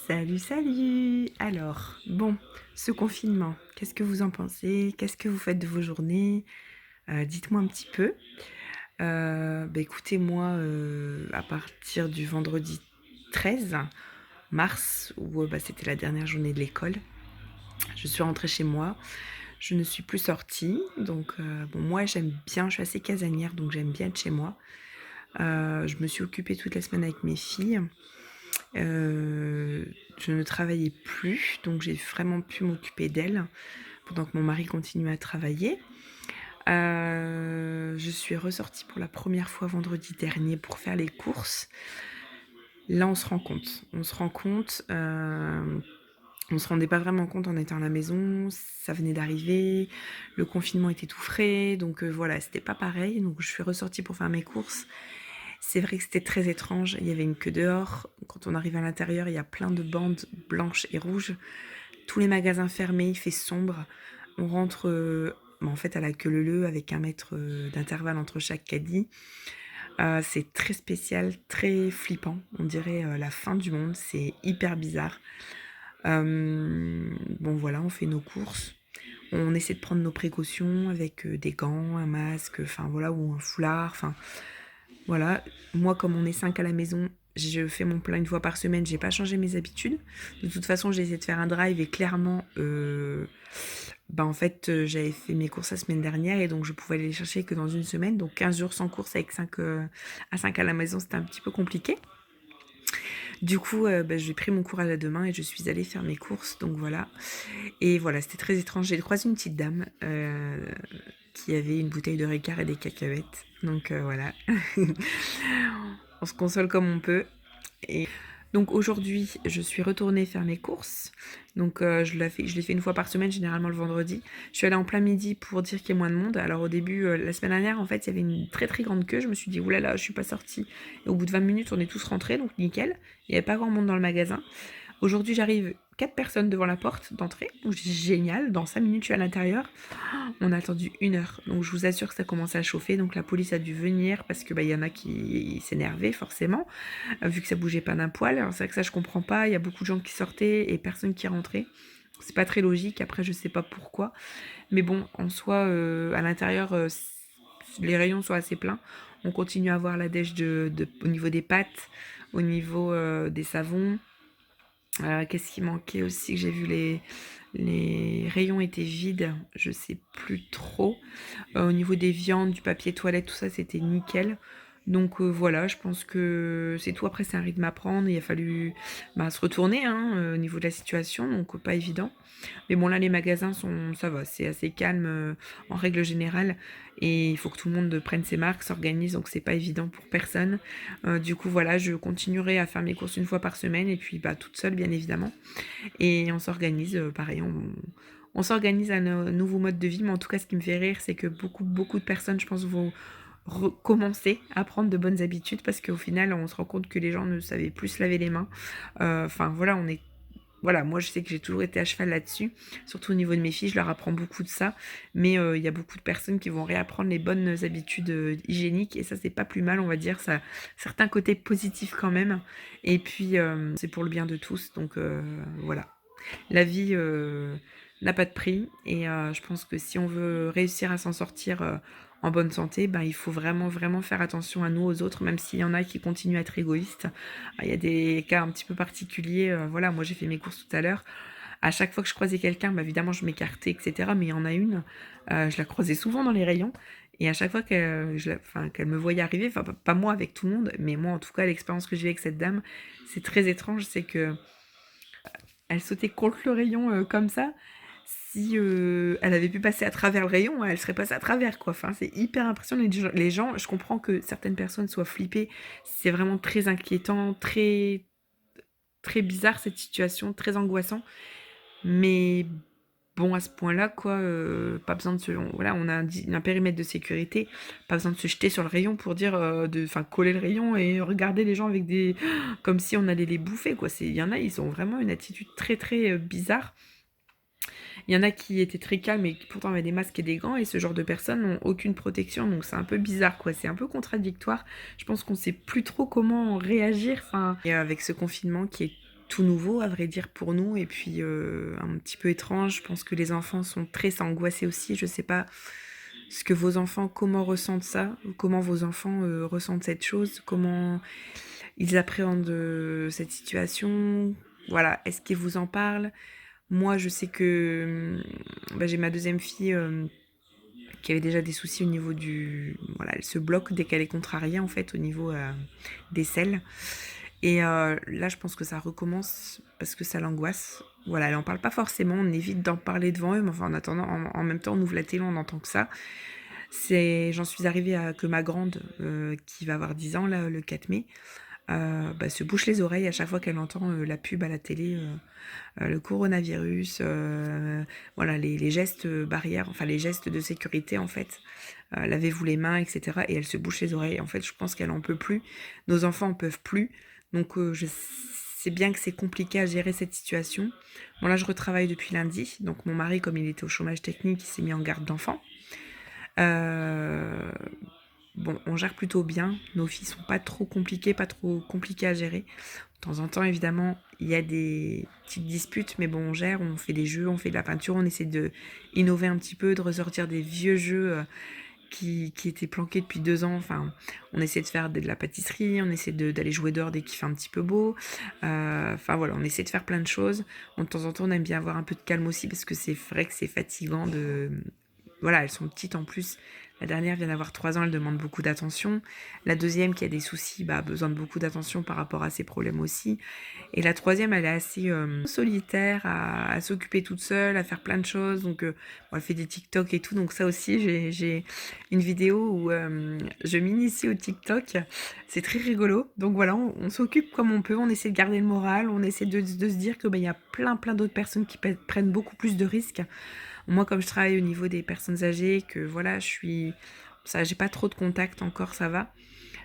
Salut, salut! Alors, bon, ce confinement, qu'est-ce que vous en pensez? Qu'est-ce que vous faites de vos journées? Dites-moi un petit peu. Écoutez, moi, à partir du vendredi 13 mars, où c'était la dernière journée de l'école, je suis rentrée chez moi. Je ne suis plus sortie. Donc, bon, moi, j'aime bien, je suis assez casanière, donc j'aime bien être chez moi. Je me suis occupée toute la semaine avec mes filles. Je ne travaillais plus, donc j'ai vraiment pu m'occuper d'elles pendant que mon mari continuait à travailler. Je suis ressortie pour la première fois vendredi dernier pour faire les courses. Là, on se rend compte, on se rendait pas vraiment compte en étant à la maison, ça venait d'arriver, le confinement était tout frais, donc voilà, c'était pas pareil. Donc je suis ressortie pour faire mes courses. C'est vrai que c'était très étrange, il y avait une queue dehors. Quand on arrive à l'intérieur, il y a plein de bandes blanches et rouges. Tous les magasins fermés, il fait sombre. On rentre en fait à la queue leu-leu avec 1 mètre d'intervalle entre chaque caddie. C'est très spécial, très flippant. On dirait la fin du monde, c'est hyper bizarre. Bon voilà, on fait nos courses. On essaie de prendre nos précautions avec des gants, un masque, enfin voilà, ou un foulard, enfin voilà. Moi, comme on est 5 à la maison, je fais mon plein une fois par semaine, j'ai pas changé mes habitudes. De toute façon, j'ai essayé de faire un drive et clairement, en fait, j'avais fait mes courses la semaine dernière et donc je pouvais aller les chercher que dans une semaine. Donc 15 jours sans course avec 5 à 5 à la maison, c'était un petit peu compliqué. Du coup, j'ai pris mon courage à 2 mains et je suis allée faire mes courses, donc voilà. Et voilà, c'était très étrange. J'ai croisé une petite dame qui avait une bouteille de Ricard et des cacahuètes. Donc voilà. On se console comme on peut. Et donc aujourd'hui, je suis retournée faire mes courses. Donc je l'ai fait une fois par semaine, généralement le vendredi. Je suis allée en plein midi pour dire qu'il y ait moins de monde. Alors au début, la semaine dernière, en fait, il y avait une très très grande queue. Je me suis dit, oulala, je suis pas sortie. Et au bout de 20 minutes, on est tous rentrés, donc nickel. Il n'y avait pas grand monde dans le magasin. Aujourd'hui, j'arrive 4 personnes devant la porte d'entrée. Donc génial, dans 5 minutes, je suis à l'intérieur. On a attendu 1 heure. Donc je vous assure que ça commençait à chauffer. Donc la police a dû venir parce que y en a qui s'énervaient forcément, vu que ça bougeait pas d'un poil. Alors c'est vrai que ça je comprends pas. Il y a beaucoup de gens qui sortaient et personne qui rentrait. C'est pas très logique. Après je sais pas pourquoi. Mais bon, en soi, à l'intérieur, les rayons sont assez pleins. On continue à avoir la dèche au niveau des pâtes, au niveau des savons. Qu'est-ce qui manquait aussi que j'ai vu les rayons étaient vides, je sais plus trop. Au niveau des viandes, du papier toilette, tout ça, c'était nickel. Donc voilà, je pense que c'est tout. Après, c'est un rythme à prendre. Il a fallu se retourner hein, au niveau de la situation, donc pas évident. Mais bon, là, les magasins ça va, c'est assez calme en règle générale. Et il faut que tout le monde prenne ses marques, s'organise, donc c'est pas évident pour personne. Du coup, voilà, je continuerai à faire mes courses une fois par semaine, et puis toute seule, bien évidemment. Et on s'organise, pareil, on s'organise à un nouveau mode de vie. Mais en tout cas, ce qui me fait rire, c'est que beaucoup, beaucoup de personnes, je pense, vont recommencer à prendre de bonnes habitudes parce qu'au final, on se rend compte que les gens ne savaient plus se laver les mains. Enfin, voilà, voilà, moi je sais que j'ai toujours été à cheval là-dessus, surtout au niveau de mes filles, je leur apprends beaucoup de ça, mais il y a beaucoup de personnes qui vont réapprendre les bonnes habitudes hygiéniques et ça c'est pas plus mal on va dire, ça a certains côtés positifs quand même, et puis c'est pour le bien de tous, donc voilà. La vie n'a pas de prix et je pense que si on veut réussir à s'en sortir en bonne santé, il faut vraiment, vraiment faire attention à nous, aux autres, même s'il y en a qui continuent à être égoïstes. Il y a des cas un petit peu particuliers. Voilà, moi j'ai fait mes courses tout à l'heure. À chaque fois que je croisais quelqu'un, évidemment je m'écartais, etc. Mais il y en a une, je la croisais souvent dans les rayons. Et à chaque fois qu'elle me voyait arriver, enfin pas moi avec tout le monde, mais moi en tout cas l'expérience que j'ai eue avec cette dame, c'est très étrange, c'est que elle sautait contre le rayon comme ça. Si elle avait pu passer à travers le rayon, elle serait passée à travers, quoi. Enfin, c'est hyper impressionnant. Les gens, je comprends que certaines personnes soient flippées. C'est vraiment très inquiétant, très, très bizarre cette situation, très angoissant. Mais bon, à ce point-là, quoi, pas besoin de se... Voilà, on a un périmètre de sécurité, pas besoin de se jeter sur le rayon pour dire, enfin, coller le rayon et regarder les gens avec des... comme si on allait les bouffer, quoi. Il y en a, ils ont vraiment une attitude très, très bizarre. Il y en a qui étaient très calmes et qui pourtant avaient des masques et des gants, et ce genre de personnes n'ont aucune protection, donc c'est un peu bizarre, quoi. C'est un peu contradictoire. Je pense qu'on sait plus trop comment réagir, enfin, et avec ce confinement qui est tout nouveau, à vrai dire, pour nous, et puis un petit peu étrange. Je pense que les enfants sont très angoissés aussi. Je sais pas ce que vos enfants, comment ressentent ça, comment vos enfants ressentent cette chose, comment ils appréhendent cette situation. Voilà, est-ce qu'ils vous en parlent? Moi, je sais que j'ai ma deuxième fille qui avait déjà des soucis au niveau du... Voilà, elle se bloque dès qu'elle est contrariée, en fait, au niveau des selles. Et là, je pense que ça recommence parce que ça l'angoisse. Voilà, elle en parle pas forcément, on évite d'en parler devant eux, mais enfin, en attendant, en même temps, on ouvre la télé, on entend que ça. J'en suis arrivée à que ma grande, qui va avoir 10 ans, là, le 4 mai, se bouche les oreilles à chaque fois qu'elle entend la pub à la télé, le coronavirus, voilà, les gestes barrières, enfin les gestes de sécurité en fait. Lavez-vous les mains, etc. Et elle se bouche les oreilles. En fait, je pense qu'elle en peut plus. Nos enfants en peuvent plus. Donc, je sais bien que c'est compliqué à gérer cette situation. Bon, là, je retravaille depuis lundi. Donc, mon mari, comme il était au chômage technique, il s'est mis en garde d'enfants. Euh, bon, on gère plutôt bien. Nos filles sont pas trop compliquées à gérer. De temps en temps, évidemment, il y a des petites disputes, mais bon, on gère, on fait des jeux, on fait de la peinture, on essaie de innover un petit peu, de ressortir des vieux jeux qui étaient planqués depuis 2 ans. Enfin, on essaie de faire de la pâtisserie, on essaie d'aller jouer dehors dès qu'il fait un petit peu beau. Enfin voilà, on essaie de faire plein de choses. Bon, de temps en temps, on aime bien avoir un peu de calme aussi, parce que c'est vrai que c'est fatigant de... Voilà, elles sont petites en plus. La dernière vient d'avoir 3 ans, elle demande beaucoup d'attention. La deuxième, qui a des soucis, a besoin de beaucoup d'attention par rapport à ses problèmes aussi. Et la troisième, elle est assez solitaire, à s'occuper toute seule, à faire plein de choses. Donc, elle fait des TikTok et tout. Donc ça aussi, j'ai une vidéo où je m'initie au TikTok. C'est très rigolo. Donc voilà, on s'occupe comme on peut. On essaie de garder le moral. On essaie de se dire que il y a plein d'autres personnes qui prennent beaucoup plus de risques. Moi, comme je travaille au niveau des personnes âgées, que voilà, ça, j'ai pas trop de contact encore, ça va.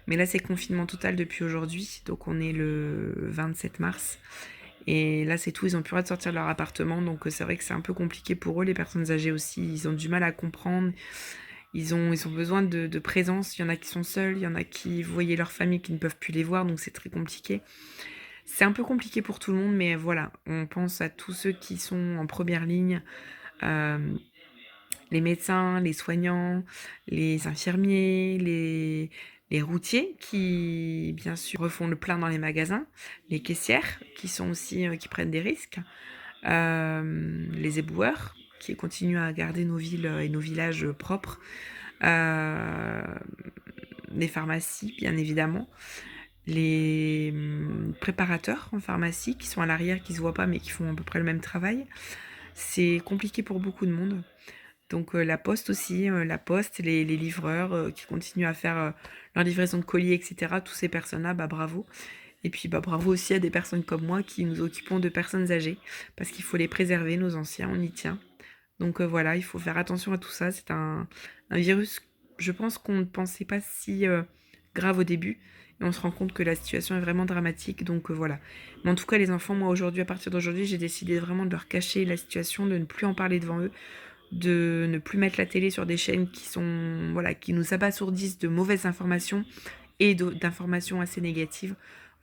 Mais là, c'est confinement total depuis aujourd'hui. Donc, on est le 27 mars. Et là, c'est tout. Ils ont plus le droit de sortir de leur appartement. Donc, c'est vrai que c'est un peu compliqué pour eux. Les personnes âgées aussi, ils ont du mal à comprendre. Ils ont besoin de présence. Il y en a qui sont seuls. Il y en a qui voyaient leur famille qui ne peuvent plus les voir. Donc, c'est très compliqué. C'est un peu compliqué pour tout le monde. Mais voilà, on pense à tous ceux qui sont en première ligne. Euh, les médecins, les soignants, les infirmiers, les routiers qui, bien sûr, refont le plein dans les magasins, les caissières qui sont aussi qui prennent des risques, les éboueurs qui continuent à garder nos villes et nos villages propres, euh, les pharmacies, bien évidemment, les préparateurs en pharmacie qui sont à l'arrière, qui se voient pas mais qui font à peu près le même travail. C'est compliqué pour beaucoup de monde. Donc la poste aussi, la poste, les livreurs qui continuent à faire leur livraison de colis, etc. Toutes ces personnes-là, bravo. Et puis bravo aussi à des personnes comme moi qui nous occupons de personnes âgées, parce qu'il faut les préserver, nos anciens, on y tient. Donc voilà, il faut faire attention à tout ça. C'est un virus, je pense qu'on ne pensait pas si grave au début. Et on se rend compte que la situation est vraiment dramatique. Donc voilà. Mais en tout cas, les enfants, moi aujourd'hui, à partir d'aujourd'hui, j'ai décidé vraiment de leur cacher la situation, de ne plus en parler devant eux, de ne plus mettre la télé sur des chaînes qui sont voilà, qui nous abasourdissent de mauvaises informations et d'informations assez négatives.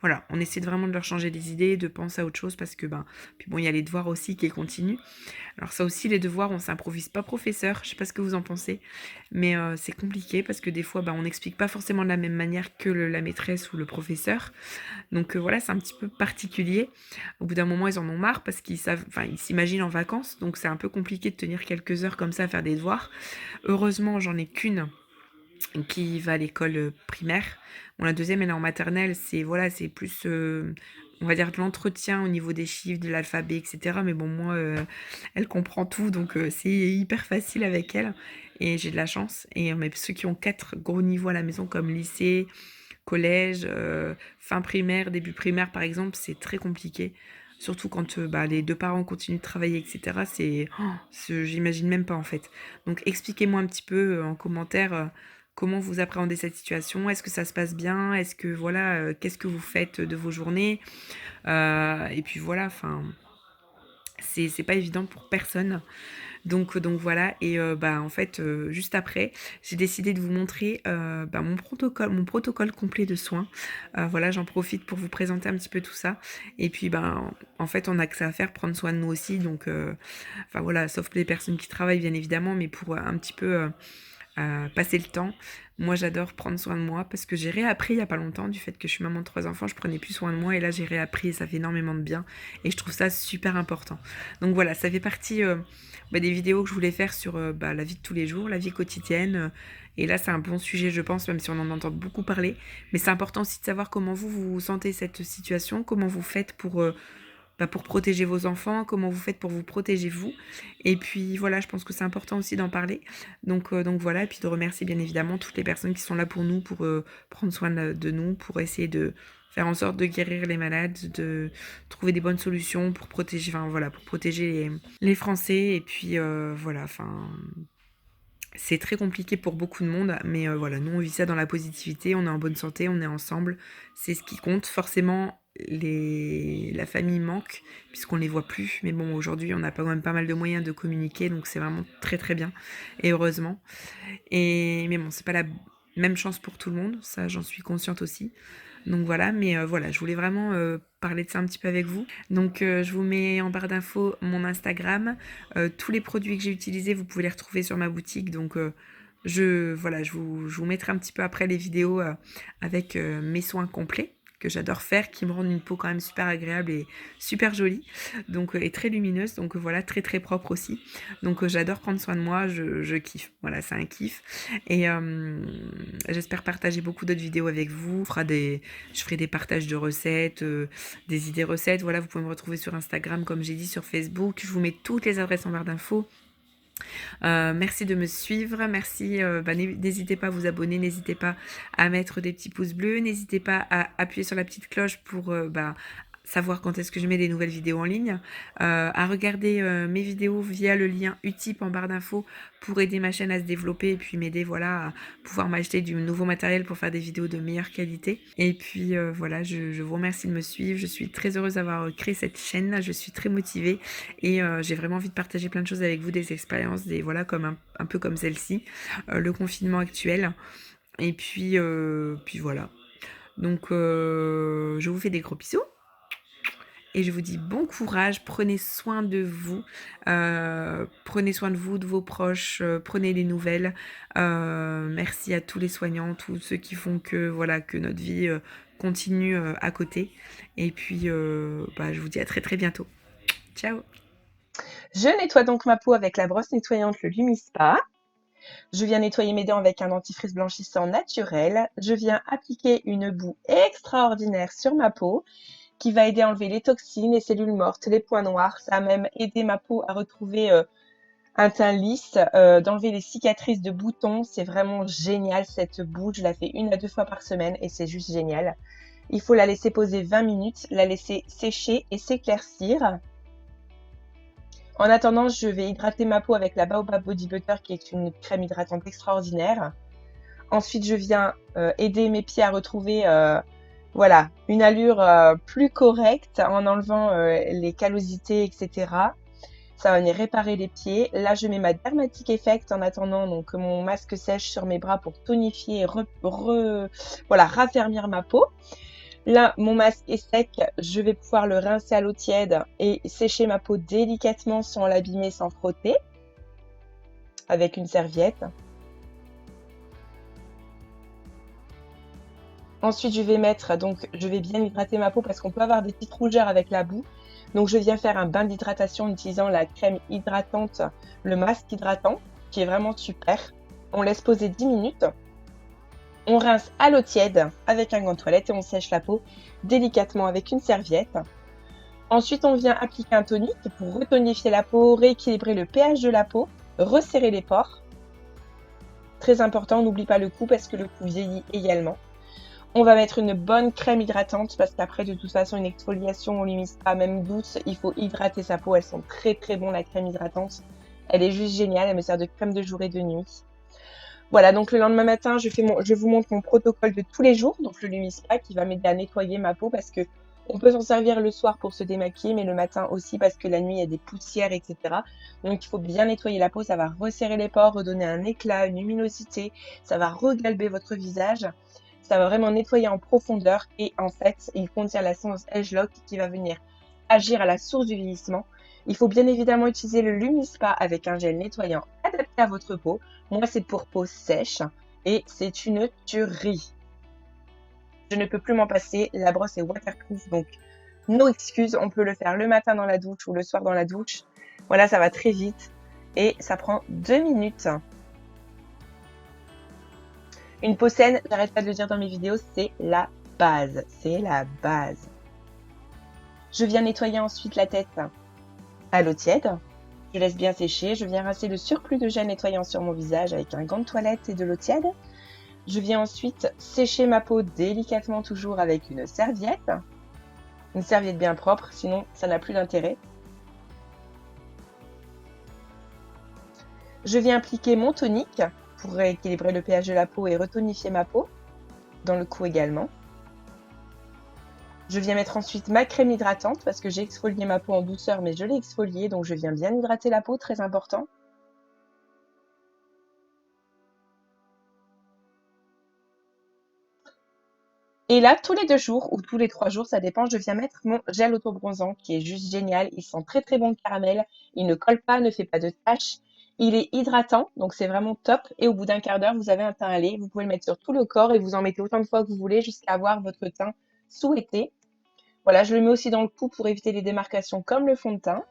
Voilà, on essaie vraiment de leur changer des idées, de penser à autre chose parce que puis bon, il y a les devoirs aussi qui continuent. Alors ça aussi, les devoirs, on s'improvise pas professeur, je sais pas ce que vous en pensez, mais c'est compliqué parce que des fois, on n'explique pas forcément de la même manière que la maîtresse ou le professeur. Donc voilà, c'est un petit peu particulier. Au bout d'un moment, ils en ont marre parce qu'ils savent, enfin, ils s'imaginent en vacances, donc c'est un peu compliqué de tenir quelques heures comme ça à faire des devoirs. Heureusement, j'en ai qu'une qui va à l'école primaire. Bon, la deuxième, elle est en maternelle, c'est voilà, c'est plus on va dire de l'entretien au niveau des chiffres, de l'alphabet, etc. Mais bon, moi, elle comprend tout, donc c'est hyper facile avec elle. Et j'ai de la chance. Et mais ceux qui ont 4 gros niveaux à la maison, comme lycée, collège, fin primaire, début primaire par exemple, c'est très compliqué. Surtout quand les deux parents continuent de travailler, etc. J'imagine même pas en fait. Donc expliquez-moi un petit peu en commentaire comment vous appréhendez cette situation. Est-ce que ça se passe bien? Est-ce que voilà, qu'est-ce que vous faites de vos journées? Et puis voilà, enfin, c'est pas évident pour personne. Donc voilà et bah, en fait, juste après, j'ai décidé de vous montrer, bah, mon protocole complet de soins. Voilà, j'en profite pour vous présenter un petit peu tout ça et puis, ben, en fait, on a que ça à faire, prendre soin de nous aussi donc enfin voilà, sauf les personnes qui travaillent bien évidemment, mais pour, un petit peu, passer le temps. Moi, j'adore prendre soin de moi parce que j'ai réappris il y a pas longtemps du fait que je suis maman de 3 enfants, je prenais plus soin de moi et là j'ai réappris et ça fait énormément de bien et je trouve ça super important. Donc voilà, ça fait partie bah, des vidéos que je voulais faire sur bah, la vie de tous les jours, la vie quotidienne. Et là, c'est un bon sujet, je pense, même si on en entend beaucoup parler. Mais c'est important aussi de savoir comment vous sentez cette situation, comment vous faites bah, pour protéger vos enfants, comment vous faites pour vous protéger vous. Et puis voilà, je pense que c'est important aussi d'en parler. Donc voilà, et puis de remercier bien évidemment toutes les personnes qui sont là pour nous, pour prendre soin de nous, pour essayer de faire en sorte de guérir les malades, de trouver des bonnes solutions pour protéger, enfin voilà, pour protéger les Français. Et puis voilà, enfin c'est très compliqué pour beaucoup de monde, mais voilà, nous on vit ça dans la positivité, on est en bonne santé, on est ensemble, c'est ce qui compte. Forcément, la famille manque, puisqu'on les voit plus, mais bon, aujourd'hui on a quand même pas mal de moyens de communiquer, donc c'est vraiment très très bien, et heureusement. Mais bon, c'est pas la même chance pour tout le monde, ça j'en suis consciente aussi. Donc voilà, mais voilà, je voulais vraiment parler de ça un petit peu avec vous. Donc je vous mets en barre d'infos mon Instagram. Tous les produits que j'ai utilisés, vous pouvez les retrouver sur ma boutique. Donc voilà, je vous mettrai un petit peu après les vidéos avec mes soins complets que j'adore faire, qui me rendent une peau quand même super agréable et super jolie, donc et très lumineuse, donc voilà, très très propre aussi. Donc j'adore prendre soin de moi, je kiffe. Voilà, c'est un kiff. Et j'espère partager beaucoup d'autres vidéos avec vous. Je ferai des partages de recettes, des idées recettes. Voilà, vous pouvez me retrouver sur Instagram, comme j'ai dit, sur Facebook. Je vous mets toutes les adresses en barre d'infos. Merci de me suivre, merci, bah, n'hésitez pas à vous abonner, n'hésitez pas à mettre des petits pouces bleus, n'hésitez pas à appuyer sur la petite cloche pour bah, savoir quand est-ce que je mets des nouvelles vidéos en ligne, à regarder mes vidéos via le lien Utip en barre d'infos pour aider ma chaîne à se développer et puis m'aider voilà, à pouvoir m'acheter du nouveau matériel pour faire des vidéos de meilleure qualité. Et puis voilà, je vous remercie de me suivre, je suis très heureuse d'avoir créé cette chaîne, je suis très motivée et j'ai vraiment envie de partager plein de choses avec vous, des expériences, voilà, comme un peu comme celle-ci, le confinement actuel. Et puis voilà. Donc je vous fais des gros bisous. Et je vous dis bon courage, prenez soin de vous, prenez soin de vous, de vos proches, prenez les nouvelles. Merci à tous les soignants, tous ceux qui font que voilà que notre vie continue à côté. Et puis bah, je vous dis à très très bientôt. Ciao. Je nettoie donc ma peau avec la brosse nettoyante, le Lumispa. Je viens nettoyer mes dents avec un dentifrice blanchissant naturel. Je viens appliquer une boue extraordinaire sur ma peau qui va aider à enlever les toxines, les cellules mortes, les points noirs. Ça va même aider ma peau à retrouver un teint lisse, d'enlever les cicatrices de boutons. C'est vraiment génial cette boue. Je la fais 1 à 2 fois par semaine et c'est juste génial. Il faut la laisser poser 20 minutes, la laisser sécher et s'éclaircir. En attendant, je vais hydrater ma peau avec la Baobab Body Butter qui est une crème hydratante extraordinaire. Ensuite, je viens aider mes pieds à retrouver voilà, une allure plus correcte en enlevant les callosités, etc. Ça va venir réparer les pieds. Là, je mets ma Dermatic Effect en attendant donc, que mon masque sèche sur mes bras pour tonifier et voilà, raffermir ma peau. Là, mon masque est sec, je vais pouvoir le rincer à l'eau tiède et sécher ma peau délicatement sans l'abîmer, sans frotter, avec une serviette. Ensuite, je vais bien hydrater ma peau parce qu'on peut avoir des petites rougeurs avec la boue. Donc, je viens faire un bain d'hydratation en utilisant la crème hydratante, le masque hydratant, qui est vraiment super. On laisse poser 10 minutes. On rince à l'eau tiède avec un gant de toilette et on sèche la peau délicatement avec une serviette. Ensuite, on vient appliquer un tonique pour retonifier la peau, rééquilibrer le pH de la peau, resserrer les pores. Très important, on n'oublie pas le cou parce que le cou vieillit également. On va mettre une bonne crème hydratante parce qu'après, de toute façon, une exfoliation, on ne limite pas, même douce, il faut hydrater sa peau. Elles sont très très bonnes, la crème hydratante. Elle est juste géniale, elle me sert de crème de jour et de nuit. Voilà, donc le lendemain matin, je vous montre mon protocole de tous les jours, donc le Lumispa qui va m'aider à nettoyer ma peau parce que On peut s'en servir le soir pour se démaquiller, mais le matin aussi parce que la nuit, il y a des poussières, etc. Donc, il faut bien nettoyer la peau. Ça va resserrer les pores, redonner un éclat, une luminosité. Ça va regalber votre visage. Ça va vraiment nettoyer en profondeur. Et en fait, il contient la séance Agelock qui va venir agir à la source du vieillissement. Il faut bien évidemment utiliser le Lumispa avec un gel nettoyant adapté à votre peau. Moi, c'est pour peau sèche et c'est une tuerie. Je ne peux plus m'en passer. La brosse est waterproof, donc no excuses. On peut le faire le matin dans la douche ou le soir dans la douche. Voilà, ça va très vite et ça prend 2 minutes. Une peau saine, j'arrête pas de le dire dans mes vidéos, c'est la base. C'est la base. Je viens nettoyer ensuite la tête à l'eau tiède. Je laisse bien sécher. Je viens rincer le surplus de gel nettoyant sur mon visage avec un gant de toilette et de l'eau tiède. Je viens ensuite sécher ma peau délicatement, toujours avec une serviette. Une serviette bien propre, sinon ça n'a plus d'intérêt. Je viens appliquer mon tonique pour rééquilibrer le pH de la peau et retonifier ma peau, dans le cou également. Je viens mettre ensuite ma crème hydratante parce que j'ai exfolié ma peau en douceur, mais je l'ai exfoliée, donc je viens bien hydrater la peau, très important. Et là, tous les 2 jours ou tous les 3 jours, ça dépend, je viens mettre mon gel auto-bronzant qui est juste génial. Il sent très très bon le caramel, il ne colle pas, ne fait pas de taches. Il est hydratant, donc c'est vraiment top. Et au bout d'un quart d'heure, vous avez un teint à lait. Vous pouvez le mettre sur tout le corps et vous en mettez autant de fois que vous voulez jusqu'à avoir votre teint souhaité. Voilà, je le mets aussi dans le cou pour éviter les démarcations comme le fond de teint.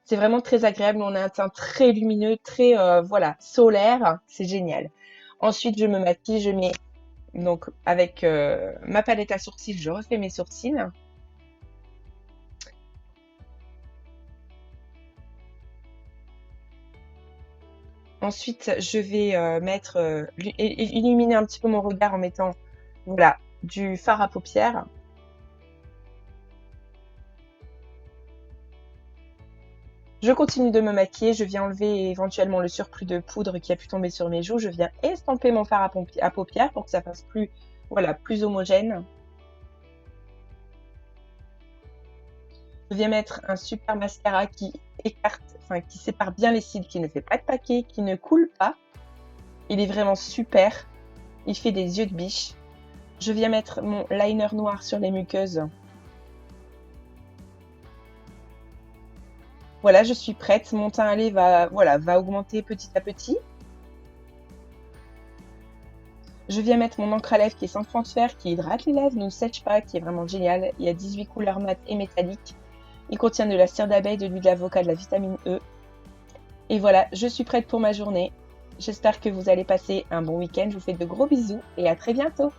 C'est vraiment très agréable. On a un teint très lumineux, très voilà, solaire. C'est génial. Ensuite, je me maquille, je mets donc avec ma palette à sourcils, je refais mes sourcils. Ensuite, je vais illuminer un petit peu mon regard en mettant voilà, du fard à paupières. Je continue de me maquiller, je viens enlever éventuellement le surplus de poudre qui a pu tomber sur mes joues. Je viens estamper mon fard à paupières pour que ça fasse plus, voilà, plus homogène. Je viens mettre un super mascara qui écarte, enfin qui sépare bien les cils, qui ne fait pas de paquet, qui ne coule pas. Il est vraiment super. Il fait des yeux de biche. Je viens mettre mon liner noir sur les muqueuses. Voilà, je suis prête. Mon teint à lait va augmenter petit à petit. Je viens mettre mon encre à lèvres qui est sans transfert, qui hydrate les lèvres, ne sèche pas, qui est vraiment génial. Il y a 18 couleurs mat et métalliques. Il contient de la cire d'abeille, de l'huile d'avocat, de la vitamine E. Et voilà, je suis prête pour ma journée. J'espère que vous allez passer un bon week-end. Je vous fais de gros bisous et à très bientôt.